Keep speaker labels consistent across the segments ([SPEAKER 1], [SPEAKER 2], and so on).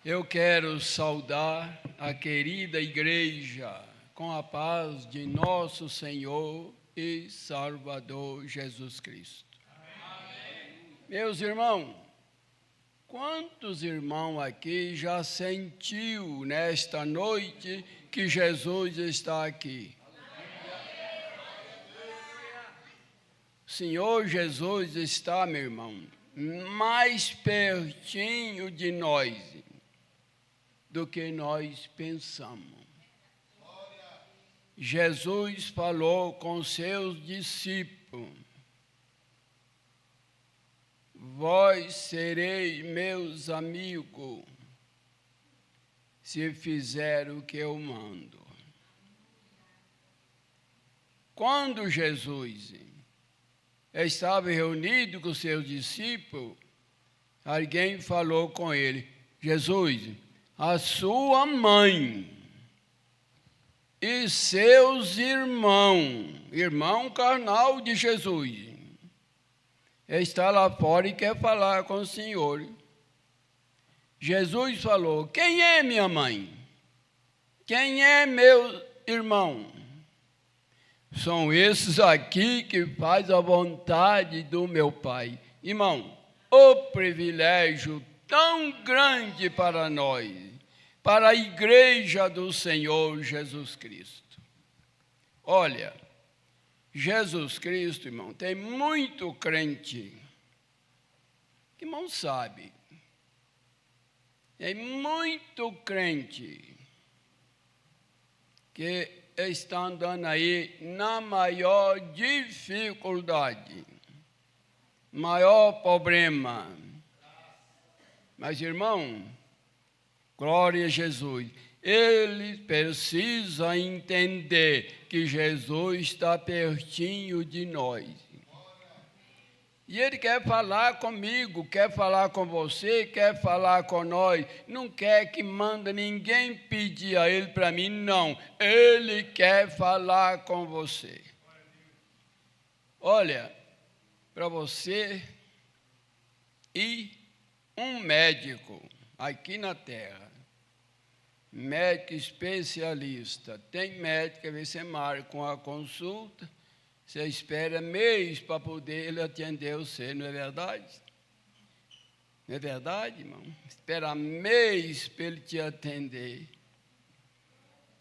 [SPEAKER 1] Eu quero saudar a querida igreja com a paz de nosso Senhor e Salvador Jesus Cristo. Amém. Meus irmãos, quantos irmãos aqui já sentiu nesta noite que Jesus está aqui? O Senhor Jesus está, meu irmão, mais pertinho de nós do que nós pensamos. Jesus falou com seus discípulos: vós sereis meus amigos se fizer o que eu mando. Quando Jesus estava reunido com seus discípulos, alguém falou com ele: Jesus, a sua mãe e seus irmão carnal de Jesus, está lá fora e quer falar com o Senhor. Jesus falou: quem é minha mãe? Quem é meu irmão? São esses aqui que fazem a vontade do meu Pai. Irmão, o privilégio tão grande para nós, para a igreja do Senhor Jesus Cristo. Olha, Jesus Cristo, irmão, tem muito crente que não sabe. Tem muito crente que está andando aí na maior dificuldade, maior problema. Mas, irmão, glória a Jesus, ele precisa entender que Jesus está pertinho de nós. E ele quer falar comigo, quer falar com você, quer falar com nós. Não quer que manda ninguém pedir a ele para mim, não. Ele quer falar com você. Olha, para você e um médico aqui na terra, médico especialista, tem médico que você marca uma consulta, você espera mês para poder ele atender você, não é verdade? Não é verdade, irmão? Espera mês para ele te atender.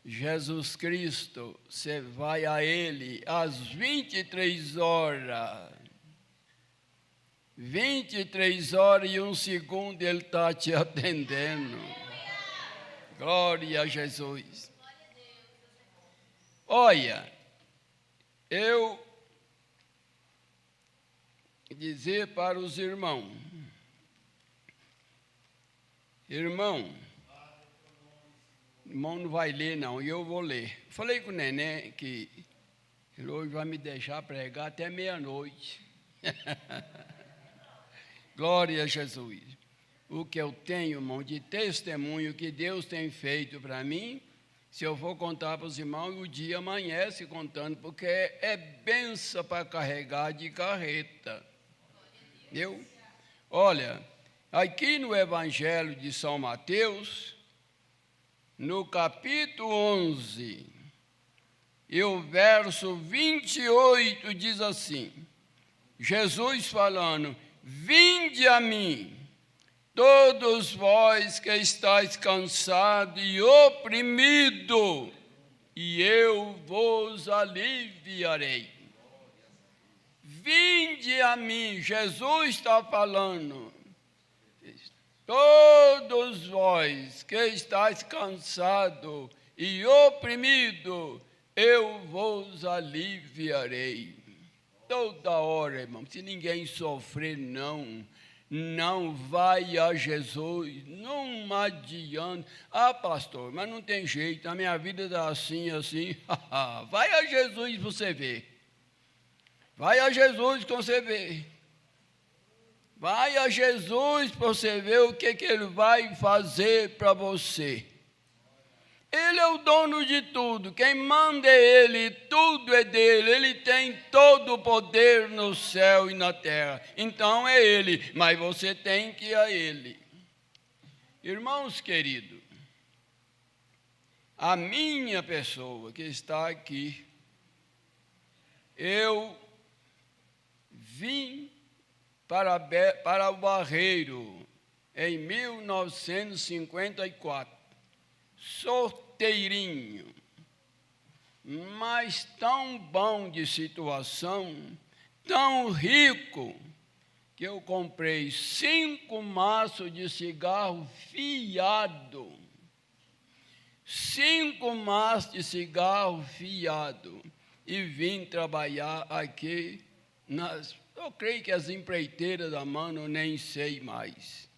[SPEAKER 1] Jesus Cristo, você vai a ele às 23 horas. 23 horas e 1 segundo ele está te atendendo. Glória a Jesus. Olha, eu dizer para os irmãos, irmão não vai ler não, e eu vou ler. Falei com o neném que ele hoje vai me deixar pregar até meia-noite. Glória a Jesus. O que eu tenho, irmão, de testemunho que Deus tem feito para mim, se eu for contar para os irmãos, o dia amanhece contando, porque é benção para carregar de carreta. Viu? Olha, aqui no Evangelho de São Mateus, no capítulo 11, e o verso 28 diz assim, Jesus falando: vinde a mim, todos vós que estáis cansados e oprimidos, e eu vos aliviarei. Vinde a mim, Jesus está falando. Todos vós que estáis cansados e oprimidos, eu vos aliviarei. Toda hora, irmão, se ninguém sofrer, não vai a Jesus, não adianta. Ah, pastor, mas não tem jeito, a minha vida está assim. Vai a Jesus para você ver. Vai a Jesus para você ver. Vai a Jesus para você ver o que ele vai fazer para você. Ele é o dono de tudo, quem manda é Ele, tudo é dele, Ele tem todo o poder no céu e na terra. Então é Ele, mas você tem que ir a Ele. Irmãos queridos, a minha pessoa que está aqui, eu vim para o Barreiro em 1954, solteirinho, mas tão bom de situação, tão rico, que eu comprei 5 maços de cigarro fiado. 5 maços de cigarro fiado. E vim trabalhar aqui eu creio que as empreiteiras da mano, nem sei mais.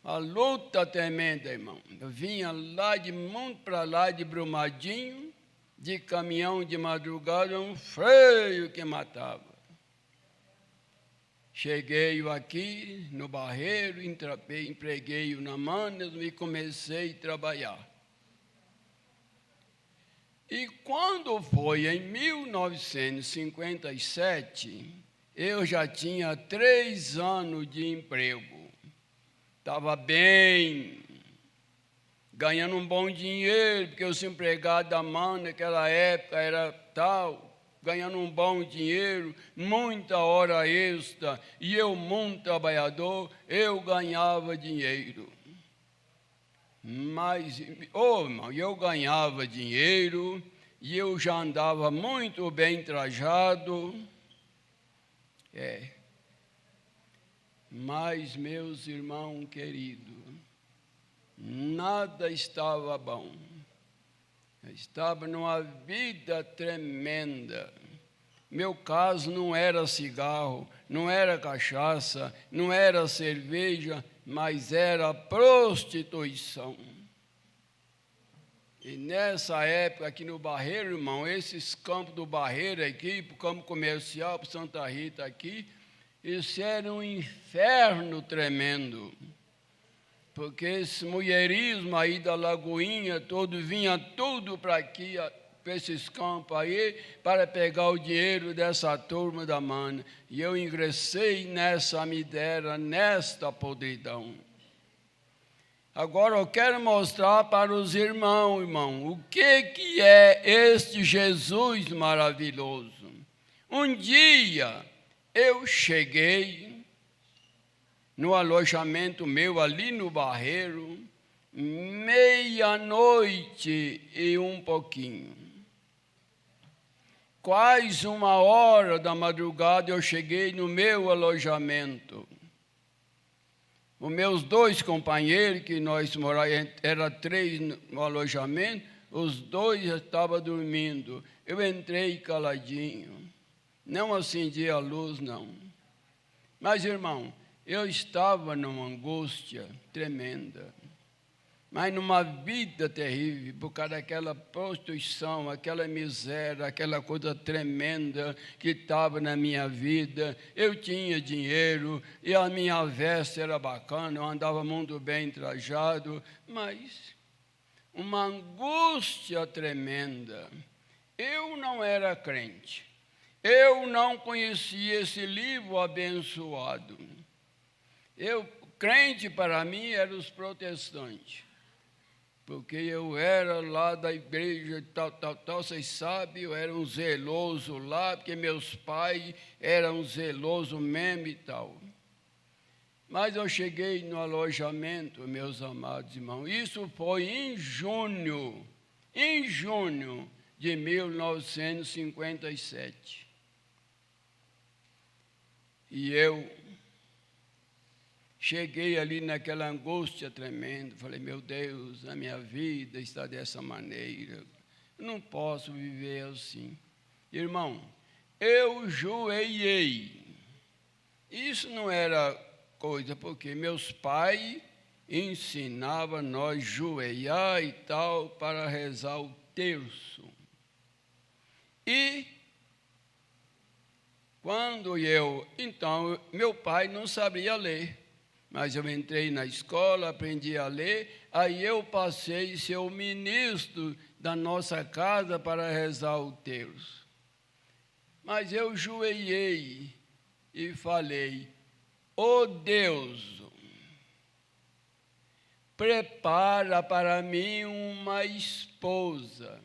[SPEAKER 1] A luta tremenda, irmão. Eu vinha lá de muito para lá de Brumadinho, de caminhão de madrugada, um freio que matava. Cheguei aqui no Barreiro, empreguei na Manas e comecei a trabalhar. E quando foi em 1957, eu já tinha 3 anos de emprego. Estava bem, ganhando um bom dinheiro, porque os empregados da Manas naquela época era tal, ganhando um bom dinheiro, muita hora extra, e eu, muito trabalhador, eu ganhava dinheiro. Mas, irmão, eu ganhava dinheiro, e eu já andava muito bem trajado. Mas, meus irmãos queridos, nada estava bom. Eu estava numa vida tremenda. Meu caso não era cigarro, não era cachaça, não era cerveja, mas era prostituição. E nessa época aqui no Barreiro, irmão, esses campos do Barreiro aqui, para o campo comercial, para Santa Rita aqui, isso era um inferno tremendo. Porque esse mulherismo aí da Lagoinha, vinha tudo para aqui, para esses campos aí, para pegar o dinheiro dessa turma da Mana. E eu ingressei nessa miséria, nesta podridão. Agora eu quero mostrar para os irmãos, o que é este Jesus maravilhoso. Um dia eu cheguei no alojamento meu ali no Barreiro, 00:30 e um pouquinho. Quase 1h da madrugada eu cheguei no meu alojamento. Os meus 2 companheiros, que nós morávamos, era 3 no alojamento, os 2 já estavam dormindo. Eu entrei caladinho, não acendi a luz, não. Mas, irmão, eu estava numa angústia tremenda, mas numa vida terrível, por causa daquela prostituição, aquela miséria, aquela coisa tremenda que estava na minha vida. Eu tinha dinheiro e a minha veste era bacana, eu andava muito bem trajado, mas uma angústia tremenda. Eu não era crente, eu não conhecia esse livro abençoado. Crente para mim eram os protestantes, porque eu era lá da igreja, tal, vocês sabem, eu era um zeloso lá, porque meus pais eram zelosos mesmo e tal. Mas eu cheguei no alojamento, meus amados irmãos, isso foi em junho de 1957. E eu cheguei ali naquela angústia tremenda, falei, meu Deus, a minha vida está dessa maneira, eu não posso viver assim. Irmão, eu joelhei. Isso não era coisa, porque meus pais ensinavam nós joelhar e tal, para rezar o terço. E quando então, meu pai não sabia ler. Mas eu entrei na escola, aprendi a ler, aí eu passei a ser o ministro da nossa casa para rezar o terço. Mas eu joelhei e falei, ó Deus, prepara para mim uma esposa.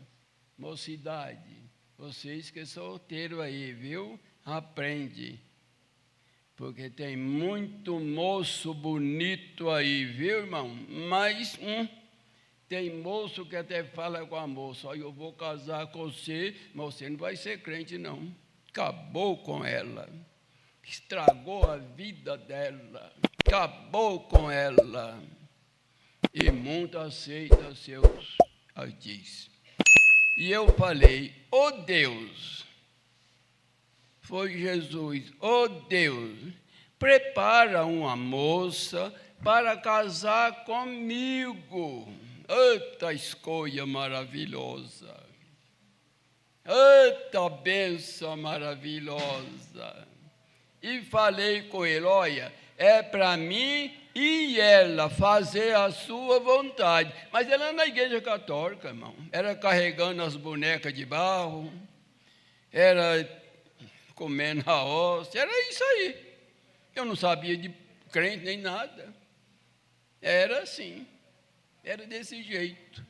[SPEAKER 1] Mocidade, vocês que são solteiros aí, viu? Aprende. Porque tem muito moço bonito aí, viu, irmão? Mas tem moço que até fala com a moça: eu vou casar com você, mas você não vai ser crente, não. Acabou com ela. Estragou a vida dela. Acabou com ela. E muito aceita seus ardis. E eu falei: ó Deus, foi Jesus, ó Deus, prepara uma moça para casar comigo. Eita escolha maravilhosa, eita bênção maravilhosa. E falei com ele: olha, é para mim e ela fazer a sua vontade. Mas ela na igreja católica, irmão, era carregando as bonecas de barro, era comendo a hóstia, era isso aí. Eu não sabia de crente nem nada. Era assim, era desse jeito.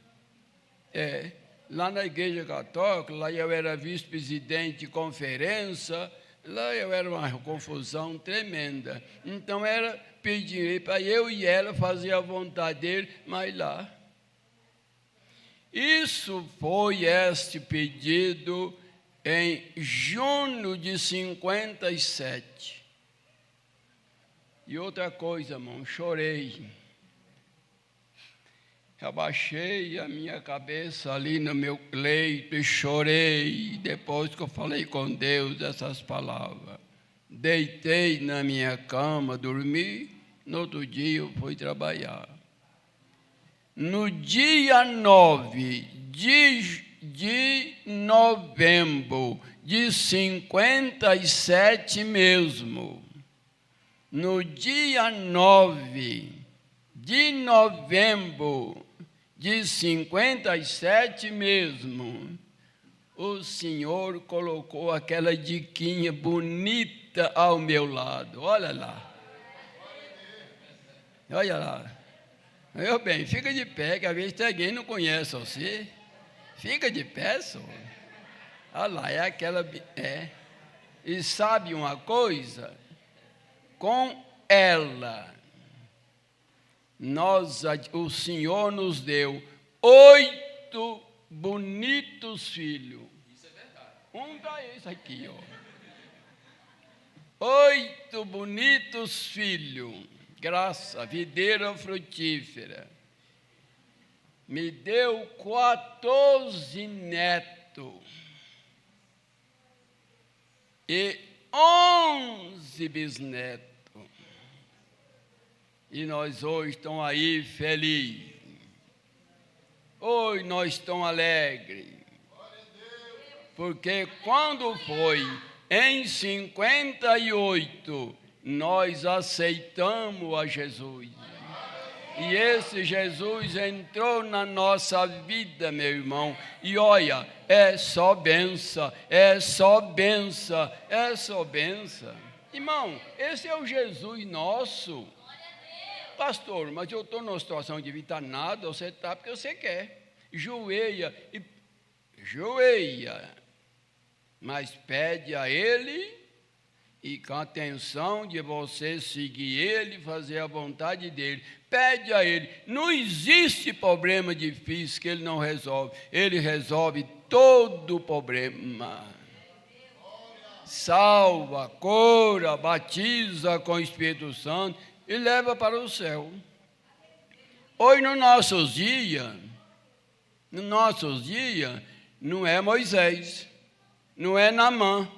[SPEAKER 1] Lá na igreja católica, lá eu era vice-presidente de conferência, lá eu era uma confusão tremenda. Então era pedir para eu e ela fazer a vontade dele, mas lá. Isso foi este pedido em junho de 57. E outra coisa, irmão, chorei. Abaixei a minha cabeça ali no meu leito e chorei. Depois que eu falei com Deus essas palavras, deitei na minha cama, dormi. No outro dia eu fui trabalhar. No dia 9 de novembro de 57 mesmo, no dia 9 de novembro de 57 mesmo, o Senhor colocou aquela diquinha bonita ao meu lado. Olha lá. Olha lá. Meu bem, fica de pé, que às vezes alguém não conhece você. Fica de pé, só. Olha lá, é aquela... E sabe uma coisa? Com ela, o Senhor nos deu 8 bonitos filhos. Isso é verdade. Tá esse aqui, ó. 8 bonitos filhos. Graça, videira frutífera. Me deu 14 netos. E 11 bisnetos. E nós hoje estamos aí felizes. Hoje nós estamos alegres. Porque quando foi em 58, nós aceitamos a Jesus. E esse Jesus entrou na nossa vida, meu irmão. E olha, é só benção, é só benção, é só benção. Irmão, esse é o Jesus nosso. Pastor, mas eu estou numa situação de evitar nada, você está porque você quer. Joelha, mas pede a Ele e com a atenção de você seguir Ele, fazer a vontade dEle. Pede a Ele. Não existe problema difícil que Ele não resolve. Ele resolve todo o problema. Salva, cura, batiza com o Espírito Santo e leva para o céu. Hoje, nos nossos dias, não é Moisés, não é Naamã,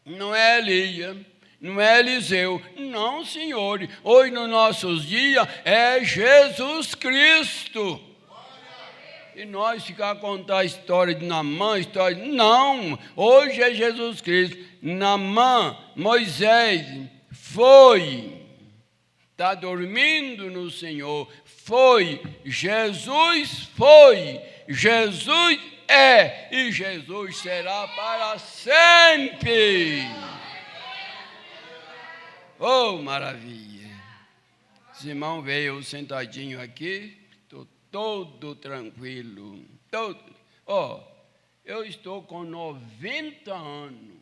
[SPEAKER 1] não é Elias, não é Eliseu. Não, senhor. Hoje, nos nossos dias, é Jesus Cristo. E nós ficar a contar a história de Naamã, não, hoje é Jesus Cristo. Naamã, Moisés, está dormindo no Senhor, Jesus é, e Jesus será para sempre. Oh, maravilha! Os irmãos veio sentadinho aqui, estou todo tranquilo. Eu estou com 90 anos.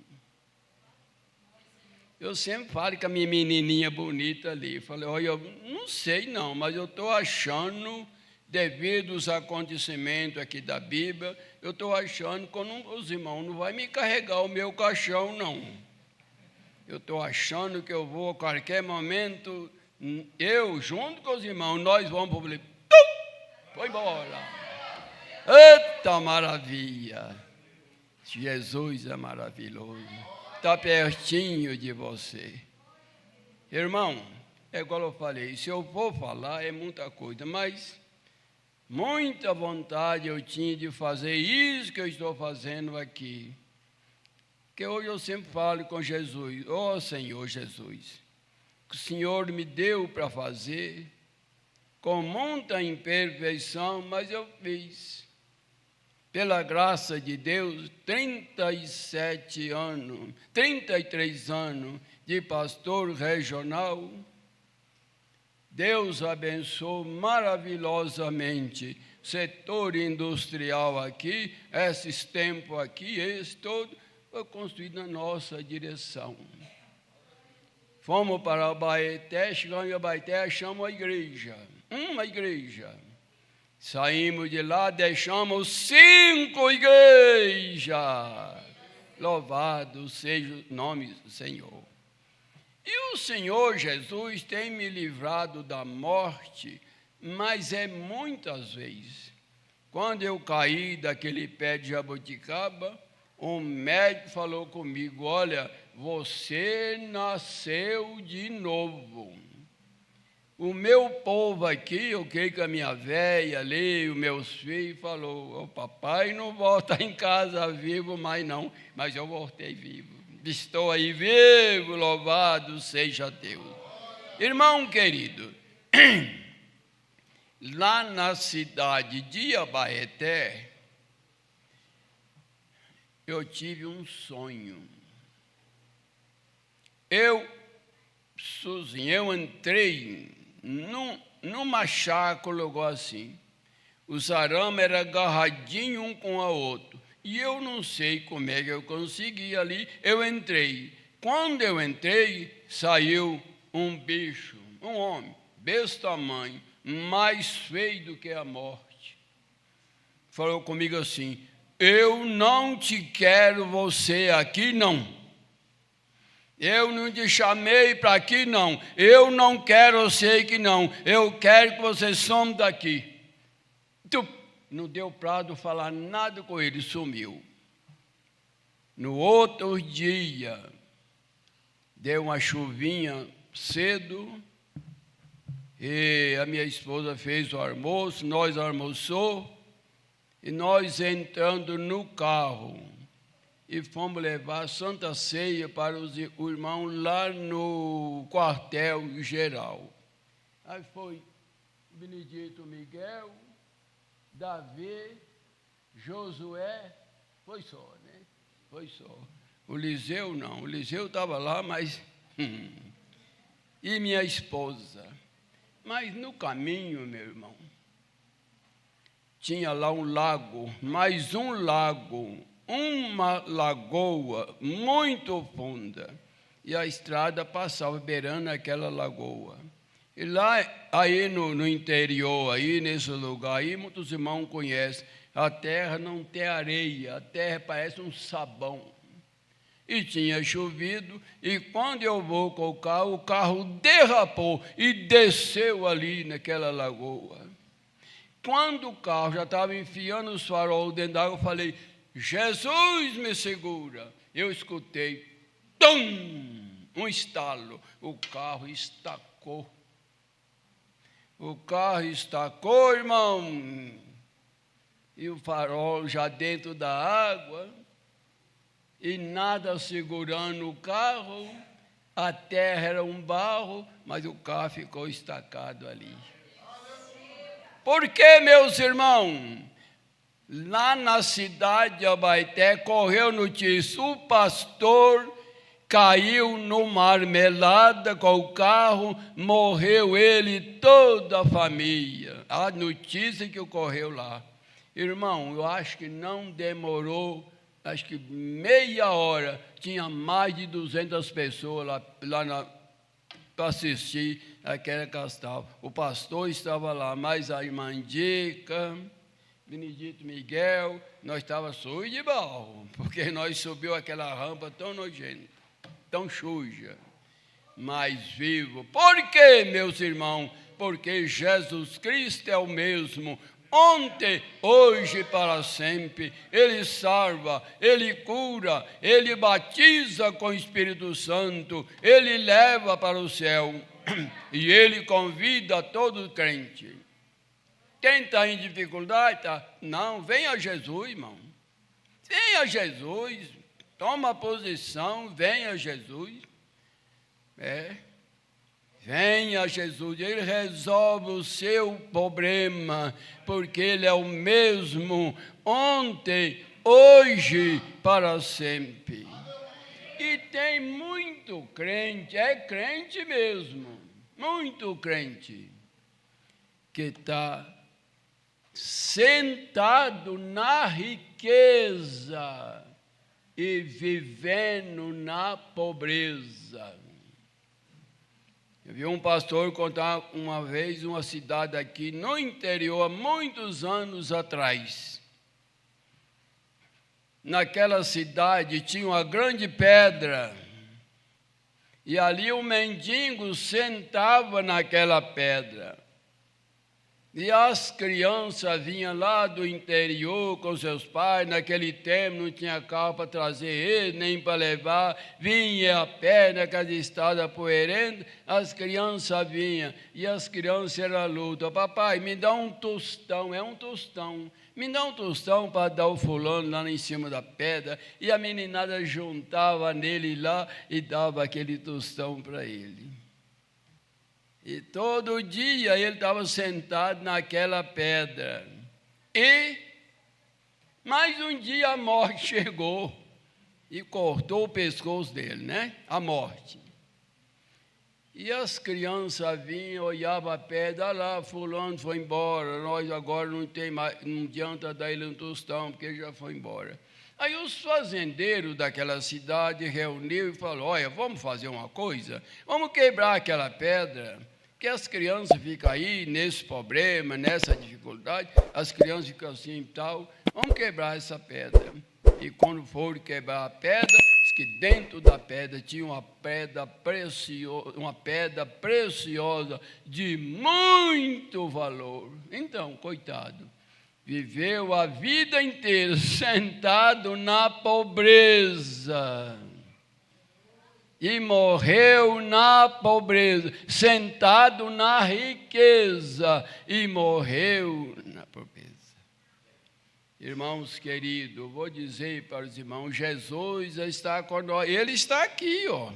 [SPEAKER 1] Eu sempre falo com a minha menininha bonita ali. Falei, olha, eu não sei não, mas eu estou achando, devido aos acontecimentos aqui da Bíblia, eu estou achando que os irmãos não vão me carregar o meu caixão, não. Eu estou achando que eu vou, a qualquer momento, eu, junto com os irmãos, nós vamos para o foi embora. Eita maravilha! Jesus é maravilhoso. Está pertinho de você. Irmão, é igual eu falei, se eu for falar é muita coisa, mas muita vontade eu tinha de fazer isso que eu estou fazendo aqui. Que hoje eu sempre falo com Jesus, ó Senhor Jesus, que o Senhor me deu para fazer, com muita imperfeição, mas eu fiz. Pela graça de Deus, 33 anos de pastor regional, Deus abençoou maravilhosamente o setor industrial aqui, esses tempos aqui, esse todo, foi construído na nossa direção. Fomos para Abaeté, chegamos em Abaeté, achamos uma igreja. Saímos de lá, deixamos 5 igrejas. Louvado seja o nome do Senhor. E o Senhor Jesus tem me livrado da morte, mas é muitas vezes. Quando eu caí daquele pé de jabuticaba, um médico falou comigo, olha, você nasceu de novo. O meu povo aqui, eu creio que a minha velha ali, os meus filhos, falou, papai não volta em casa vivo mais não, mas eu voltei vivo. Estou aí vivo, louvado seja Deus. Irmão querido, lá na cidade de Abaeté, eu tive um sonho. Eu entrei numa chácara, algo assim. Os arames eram agarradinhos um com o outro. E eu não sei como é que eu consegui ali. Eu entrei. Quando eu entrei, saiu um bicho, um homem, desse tamanho, mais feio do que a morte. Falou comigo assim, eu não te quero você aqui, não. Eu não te chamei para aqui, não. Eu não quero você aqui, não. Eu quero que você some daqui. Não deu prazo falar nada com ele, sumiu. No outro dia, deu uma chuvinha cedo, e a minha esposa fez o almoço, nós almoçou, e nós entrando no carro, e fomos levar a Santa Ceia para os irmãos lá no quartel-geral. Aí foi Benedito Miguel, Davi, Josué, foi só, né? Foi só. O Liseu não, o Liseu estava lá, mas... E minha esposa. Mas no caminho, meu irmão, tinha lá um lago, mais um lago, uma lagoa muito funda, e a estrada passava beirando aquela lagoa. E lá, aí no interior, aí nesse lugar, aí muitos irmãos conhecem, a terra não tem areia, a terra parece um sabão. E tinha chovido, e quando eu vou com o carro derrapou e desceu ali naquela lagoa. Quando o carro já estava enfiando os faróis dentro da água, eu falei, Jesus me segura. Eu escutei, um estalo, o carro estacou. O carro estacou, irmão, e o farol já dentro da água, e nada segurando o carro, a terra era um barro, mas o carro ficou estacado ali. Por que, meus irmãos? Lá na cidade de Abaeté correu notícia, o pastor caiu no Marmelada com o carro, morreu ele e toda a família. A notícia que ocorreu lá. Irmão, eu acho que não demorou, acho que meia hora, tinha mais de 200 pessoas lá para assistir aquela castal. O pastor estava lá, mais a irmã Dica, Benedito Miguel, nós estávamos sujos de barro, porque nós subiu aquela rampa tão nojenta, tão suja, mas vivo. Por quê, meus irmãos? Porque Jesus Cristo é o mesmo, ontem, hoje e para sempre. Ele salva, Ele cura, Ele batiza com o Espírito Santo, Ele leva para o céu e Ele convida todo crente. Quem está em dificuldade, não, venha a Jesus, irmão. Venha a Jesus, toma posição, venha a Jesus. Venha a Jesus, Ele resolve o seu problema, porque Ele é o mesmo ontem, hoje, para sempre. E tem muito crente, é crente mesmo, muito crente, que está sentado na riqueza e vivendo na pobreza. Eu vi um pastor contar uma vez uma cidade aqui no interior, há muitos anos atrás. Naquela cidade tinha uma grande pedra, e ali um mendigo sentava naquela pedra. E as crianças vinham lá do interior com seus pais, naquele tempo não tinha carro para trazer eles, nem para levar, vinha a pé naquela estrada poeirenta, as crianças vinham, e as crianças eram luta, papai, me dá um tostão, é um tostão, me dá um tostão para dar o fulano lá em cima da pedra, e a meninada juntava nele lá e dava aquele tostão para ele. E todo dia ele estava sentado naquela pedra. Mais um dia a morte chegou e cortou o pescoço dele, né? A morte. E as crianças vinham, olhavam a pedra, lá, fulano foi embora, nós agora não tem mais, não adianta dar ele um tostão, porque ele já foi embora. Aí os fazendeiros daquela cidade reuniram e falaram, olha, vamos fazer uma coisa, vamos quebrar aquela pedra, porque as crianças ficam aí nesse problema, nessa dificuldade, as crianças ficam assim e tal, vamos quebrar essa pedra. E quando foram quebrar a pedra, diz que dentro da pedra tinha uma pedra preciosa de muito valor. Então, coitado, viveu a vida inteira sentado na pobreza. E morreu na pobreza, sentado na riqueza, e morreu na pobreza. Irmãos queridos, vou dizer para os irmãos, Jesus está com nós, Ele está aqui, ó.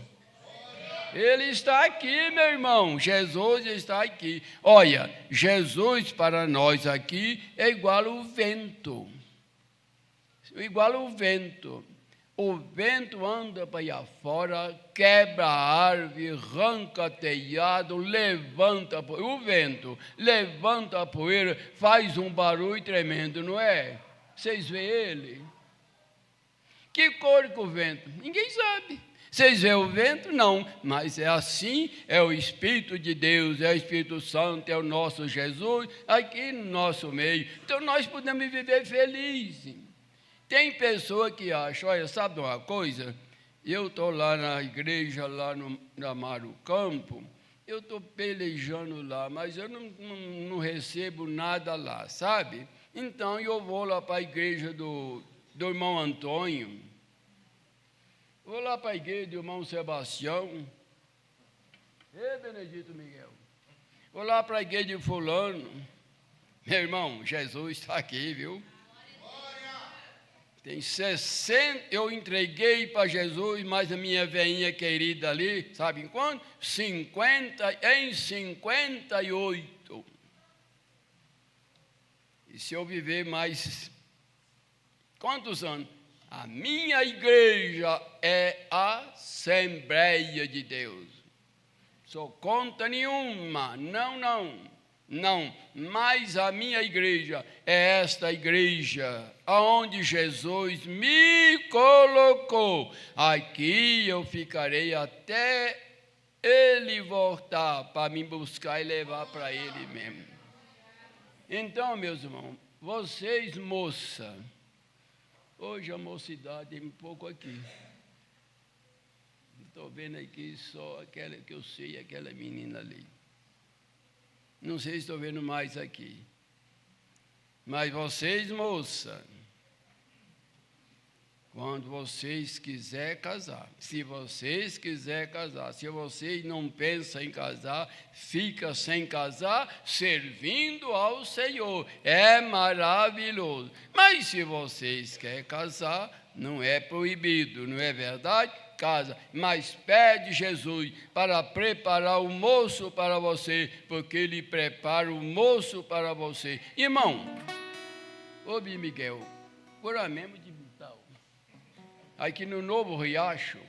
[SPEAKER 1] Ele está aqui, meu irmão, Jesus está aqui. Olha, Jesus para nós aqui é igual o vento. Igual o vento. O vento anda para aí afora, quebra a árvore, arranca telhado, levanta o vento, levanta a poeira, faz um barulho tremendo, não é? Vocês veem ele? Que cor que o vento? Ninguém sabe. Vocês veem o vento? Não, mas é assim, é o Espírito de Deus, é o Espírito Santo, é o nosso Jesus, aqui no nosso meio. Então nós podemos viver felizes. Tem pessoa que acha, olha, sabe uma coisa? Eu estou lá na igreja, lá na Amaro Campo, eu estou pelejando lá, mas eu não recebo nada lá, sabe? Então eu vou lá para a igreja do irmão Antônio, vou lá para a igreja do irmão Sebastião, Benedito Miguel, vou lá para a igreja de fulano, meu irmão, Jesus está aqui, viu? Tem 60, eu entreguei para Jesus, mas a minha veinha querida ali, sabe em quanto? 58. E se eu viver mais, quantos anos? A minha igreja é a Assembleia de Deus. Sou conta nenhuma, não, mas a minha igreja é esta igreja, aonde Jesus me colocou. Aqui eu ficarei até Ele voltar para me buscar e levar para Ele mesmo. Então, meus irmãos, vocês, moça, hoje a mocidade tem um pouco aqui. Estou vendo aqui só aquela que eu sei, aquela menina ali. Não sei se estou vendo mais aqui. Mas vocês, moça, quando vocês quiserem casar, se vocês quiserem casar, se vocês não pensam em casar, fica sem casar, servindo ao Senhor. É maravilhoso. Mas se vocês querem casar, não é proibido, não é verdade? Casa, mas pede Jesus para preparar o moço para você, porque Ele prepara o moço para você. Irmão, ouve, Miguel, agora mesmo de Vital, aqui no Novo Riacho,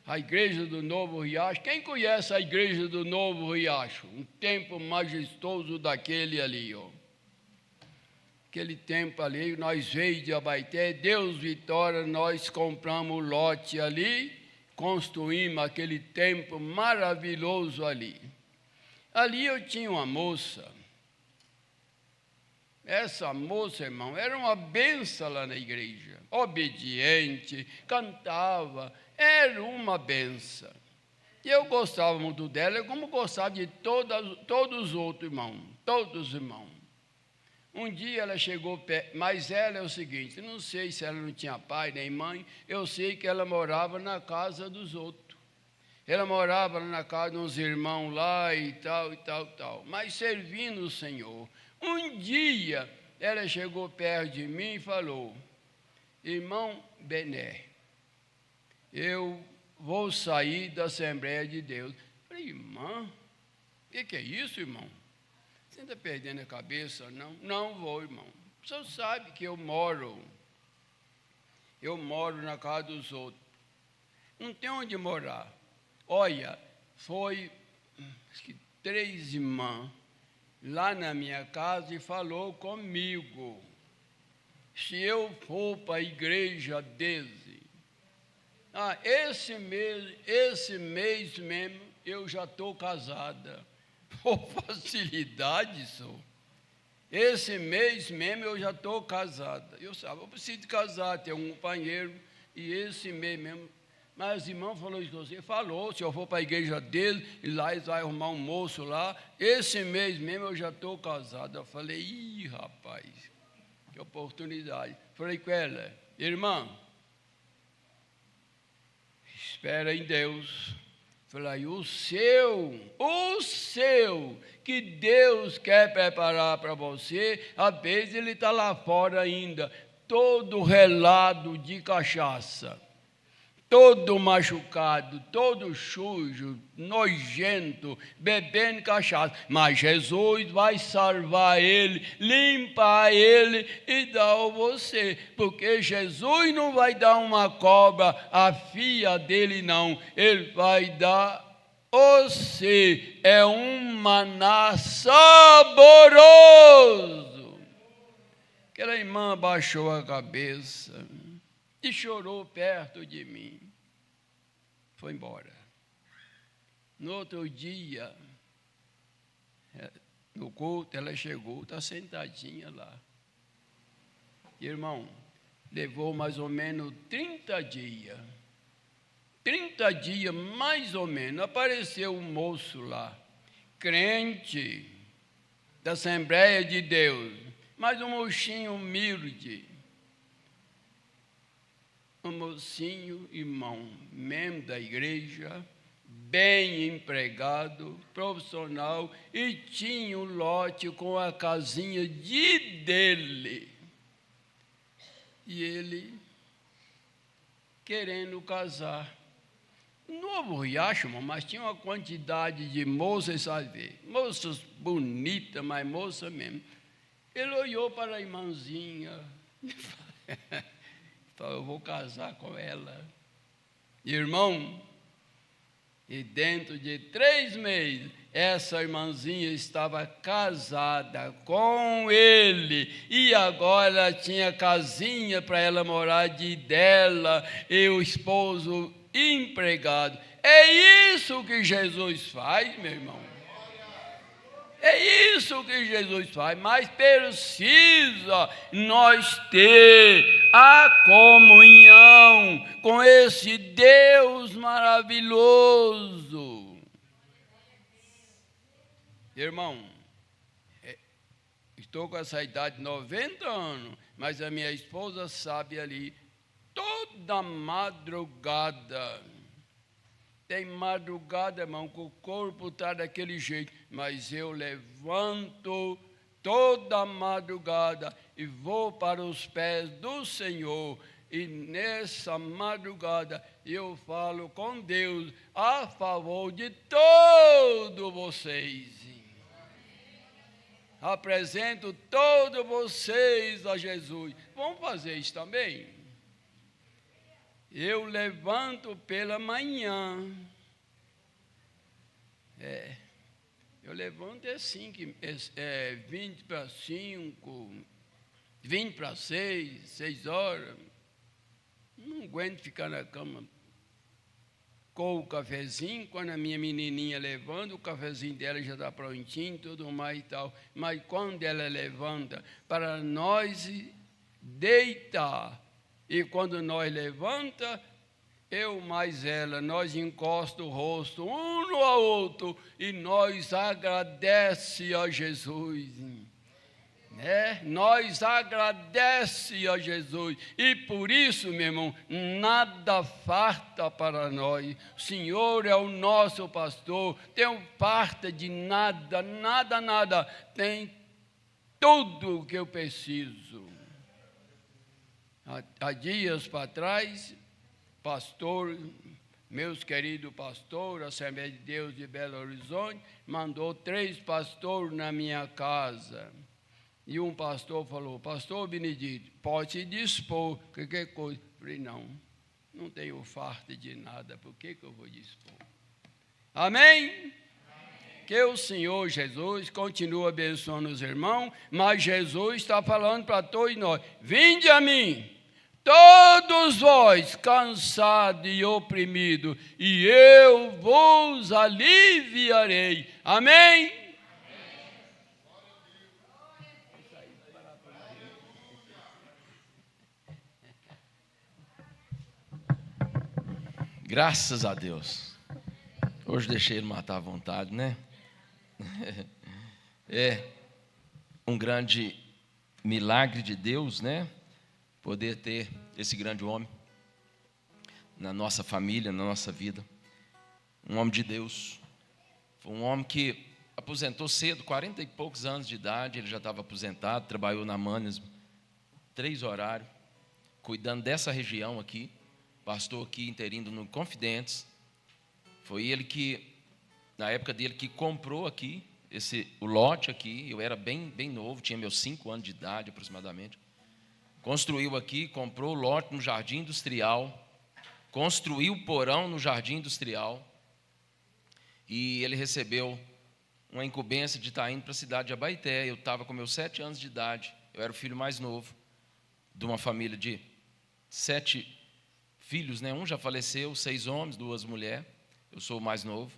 [SPEAKER 1] a igreja do Novo Riacho, quem conhece a igreja do Novo Riacho? Um templo majestoso daquele ali, ó. Aquele tempo ali, nós veio de Abaeté, Deus Vitória, nós compramos o lote ali, construímos aquele templo maravilhoso ali. Ali eu tinha uma moça. Essa moça, irmão, era uma benção lá na igreja. Obediente, cantava, era uma benção. E eu gostava muito dela, como gostava de todos os outros irmãos, todos os irmãos. Um dia ela chegou perto, mas ela é o seguinte, não sei se ela não tinha pai nem mãe, eu sei que ela morava na casa dos outros. Ela morava na casa de uns irmãos lá e tal, mas servindo o Senhor. Um dia ela chegou perto de mim e falou: irmão Bené, eu vou sair da Assembleia de Deus. Eu falei: irmã, o que é isso, irmão? Você está perdendo a cabeça? Não, não vou, irmão. O senhor sabe que eu moro na casa dos outros. Não tem onde morar. Olha, foi acho que 3 irmãs lá na minha casa e falou comigo: se eu for para a igreja dele, esse mês mesmo eu já estou casada. Com facilidade, só. Esse mês mesmo eu já estou casada. Eu preciso de casar, ter um companheiro, e esse mês mesmo. Mas o irmão falou isso com você, falou, se eu for para a igreja dele, e lá eles vão arrumar um moço lá, esse mês mesmo eu já estou casada. Eu falei: ih, rapaz, que oportunidade. Falei com ela: irmã, espera em Deus. Falei: o seu, que Deus quer preparar para você, às vezes ele está lá fora ainda, todo relado de cachaça, todo machucado, todo sujo, nojento, bebendo cachaça. Mas Jesus vai salvar ele, limpar ele e dar a você. Porque Jesus não vai dar uma cobra à filha dele, não. Ele vai dar você. É um maná saboroso. Aquela irmã baixou a cabeça e chorou perto de mim. Foi embora. No outro dia, no culto, ela chegou, está sentadinha lá. Irmão, levou mais ou menos 30 dias. 30 dias, mais ou menos, apareceu um moço lá, crente da Assembleia de Deus, mas um mocinho humilde. Um mocinho, irmão, membro da igreja, bem empregado, profissional, e tinha um lote com a casinha dele. E ele querendo casar. Novo Riacho, mas tinha uma quantidade de moças, sabe? Moças bonitas, mas moça mesmo. Ele olhou para a irmãzinha. Falou, eu vou casar com ela. Irmão, e dentro de 3 meses, essa irmãzinha estava casada com ele, e agora tinha casinha para ela morar dela, e o esposo empregado. É isso que Jesus faz, meu irmão. É isso que Jesus faz, mas precisa nós ter a comunhão com esse Deus maravilhoso. Irmão, estou com essa idade de 90 anos, mas a minha esposa sabe ali, toda madrugada. Tem madrugada, irmão, que o corpo está daquele jeito, mas eu levanto toda madrugada e vou para os pés do Senhor. E nessa madrugada eu falo com Deus a favor de todos vocês. Apresento todos vocês a Jesus. Vamos fazer isso também? Eu levanto pela manhã. Eu levanto assim, 20 para 5, 20 para 6, 6 horas. Não aguento ficar na cama com o cafezinho. Quando a minha menininha levanta, o cafezinho dela já está prontinho, tudo mais e tal. Mas quando ela levanta, para nós deitar, e quando nós levanta, eu mais ela, nós encosta o rosto um no outro e nós agradece a Jesus, né? Nós agradece a Jesus, e por isso, meu irmão, nada falta para nós. O Senhor é o nosso pastor, tem falta de nada, nada, tem tudo o que eu preciso. Há dias para trás, pastor, meus queridos pastores, Assembleia de Deus de Belo Horizonte, mandou 3 pastores na minha casa. E um pastor falou, pastor Benedito, pode se dispor, qualquer coisa. Eu falei, não tenho farta de nada, por que eu vou dispor? Amém? Que o Senhor Jesus continue abençoando os irmãos, mas Jesus está falando para todos nós, vinde a mim, todos vós cansados e oprimidos, e eu vos aliviarei. Amém?
[SPEAKER 2] Graças a Deus. Hoje deixei ele matar à vontade, né? É um grande milagre de Deus, né? Poder ter esse grande homem na nossa família, na nossa vida. Um homem de Deus. Foi um homem que aposentou cedo, 40 e poucos anos de idade. Ele já estava aposentado, trabalhou na Manes 3 horários, cuidando dessa região aqui. Pastor aqui interino no Confidentes. Foi ele que, na época dele, que comprou aqui o lote aqui. Eu era bem novo, tinha meus 5 anos de idade aproximadamente. Construiu aqui, comprou o lote no Jardim Industrial, construiu o porão no Jardim Industrial, e ele recebeu uma incumbência de estar indo para a cidade de Abaeté. Eu estava com meus 7 anos de idade, eu era o filho mais novo de uma família de 7 filhos, né? Um já faleceu, 6 homens, 2 mulheres, eu sou o mais novo.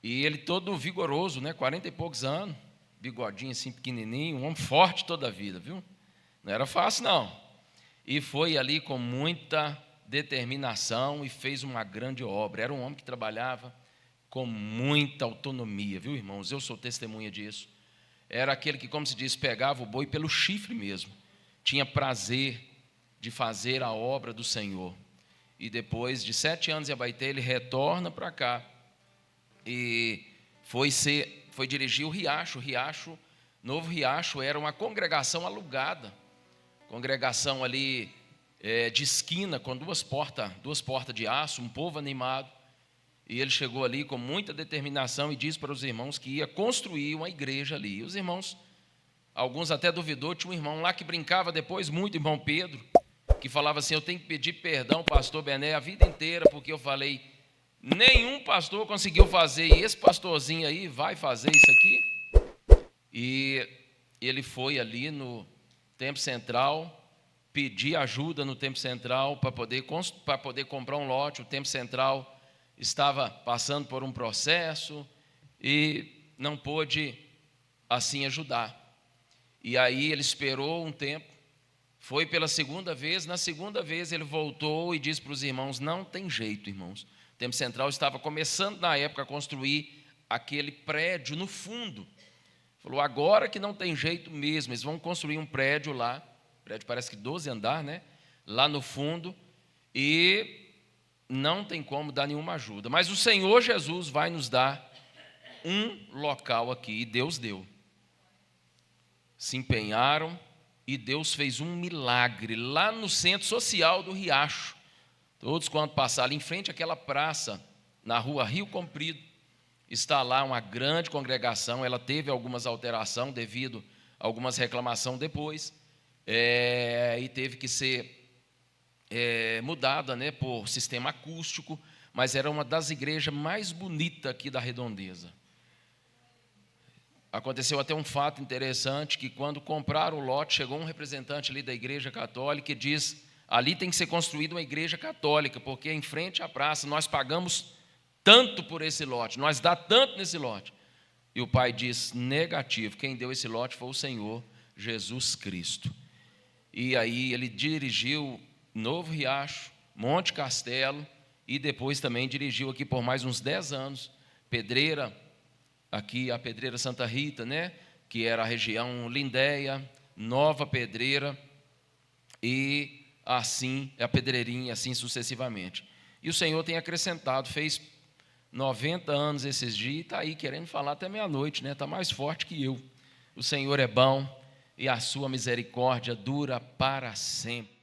[SPEAKER 2] E ele todo vigoroso, né? 40 e poucos anos, bigodinho assim pequenininho, um homem forte toda a vida, viu? Não era fácil, não. E foi ali com muita determinação e fez uma grande obra. Era um homem que trabalhava com muita autonomia, viu, irmãos? Eu sou testemunha disso. Era aquele que, como se diz, pegava o boi pelo chifre mesmo. Tinha prazer de fazer a obra do Senhor. E depois de 7 anos em Abaeté, ele retorna para cá e foi dirigir o Riacho. Novo Riacho era uma congregação alugada. Congregação ali de esquina, com 2 portas de aço, um povo animado. E ele chegou ali com muita determinação e disse para os irmãos que ia construir uma igreja ali. E os irmãos, alguns até duvidou, tinha um irmão lá que brincava depois muito, irmão Pedro. que falava assim: eu tenho que pedir perdão, pastor Bené, a vida inteira, porque eu falei, nenhum pastor conseguiu fazer, e esse pastorzinho aí vai fazer isso aqui. E ele foi ali no Templo Central, pedir ajuda no Templo Central para poder comprar um lote. O Templo Central estava passando por um processo e não pôde assim ajudar. E aí ele esperou um tempo, foi pela segunda vez. Na segunda vez ele voltou e disse para os irmãos: não tem jeito, irmãos. O Templo Central estava começando na época a construir aquele prédio no fundo. Falou: agora que não tem jeito mesmo, eles vão construir um prédio lá, prédio parece que 12 andar, né? Lá no fundo, e não tem como dar nenhuma ajuda. Mas o Senhor Jesus vai nos dar um local aqui, e Deus deu. Se empenharam e Deus fez um milagre lá no centro social do Riacho. Todos quando passaram ali em frente àquela praça, na rua Rio Comprido, está lá uma grande congregação. Ela teve algumas alterações devido a algumas reclamações depois, e teve que ser mudada, né, por sistema acústico, mas era uma das igrejas mais bonitas aqui da Redondeza. Aconteceu até um fato interessante, que quando compraram o lote, chegou um representante ali da igreja católica e diz: ali tem que ser construída uma igreja católica, porque em frente à praça nós pagamos tanto por esse lote, nós dá tanto nesse lote. E o pai diz: negativo, quem deu esse lote foi o Senhor Jesus Cristo. E aí ele dirigiu Novo Riacho, Monte Castelo, e depois também dirigiu aqui por mais uns 10 anos, Pedreira, aqui a Pedreira Santa Rita, né, que era a região Lindéia, Nova Pedreira, e assim, a Pedreirinha, assim sucessivamente. E o Senhor tem acrescentado, fez 90 anos esses dias, e está aí querendo falar até meia-noite, né? Está mais forte que eu. O Senhor é bom, e a sua misericórdia dura para sempre.